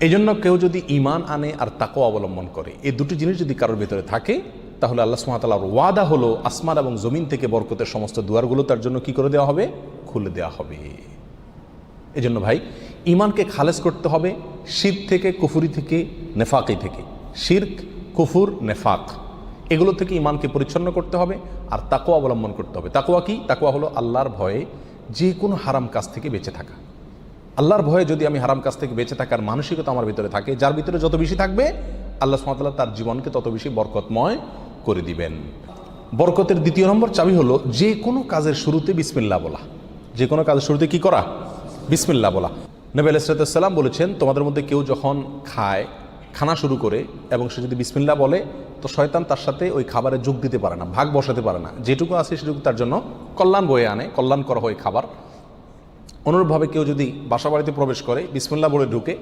এই জন্য কেউ যদি ঈমান আনে আর তাকওয়া অবলম্বন করে, এই দুটি জিনিস যদি কারোর ভিতরে থাকে, তাহলে আল্লাহ সুবহানাহু ওয়া তাআলার ওয়াদা হলো আসমান এবং জমিন থেকে বরকতের সমস্ত দুয়ারগুলো তার জন্য কি করে দেওয়া হবে? খুলে দেওয়া হবে। এই জন্য ভাই, ঈমানকে খালেস করতে হবে শিরক থেকে, কুফরি থেকে, নেফাকি থেকে। শিরক, কুফর, নেফাক এগুলো থেকে ঈমানকে পরিচ্ছন্ন করতে হবে আর তাকওয়া অবলম্বন করতে হবে। তাকওয়া কি? তাকওয়া হলো আল্লাহর ভয়ে যে কোনো হারাম কাজ থেকে বেঁচে থাকা। আল্লাহর ভয়ে যদি আমি হারাম কাজ থেকে বেঁচে থাকার মানসিকতা আমার ভিতরে থাকে, যার ভিতরে যত বেশি থাকবে আল্লাহ সুবহানাহু ওয়া তাআলা তার জীবনকে তত বেশি বরকতময় করে দিবেন। বরকতের দ্বিতীয় নম্বর চাবি হলো যে কোনো কাজের শুরুতে বিসমিল্লাহ বলা। যে কোনো কাজের শুরুতে কি করা? বিসমিল্লাহ বলা। নবী আলাইহিস সালাম বলেছেন, তোমাদের মধ্যে কেউ যখন খানা শুরু করে এবং সে যদি বিসমিল্লাহ বলে, তো শয়তান তার সাথে ওই খাবারে যোগ দিতে পারে না, ভাগ বসাতে পারে না। যেটুকু আছে সেটুকু তার জন্য কল্যাণ বয়ে আনে, কল্যাণ করা হয় খাবার। অনুরূপভাবে কেউ যদি বাসা বাড়িতে প্রবেশ করে, বিসমিল্লাহ বলে ঢুকে,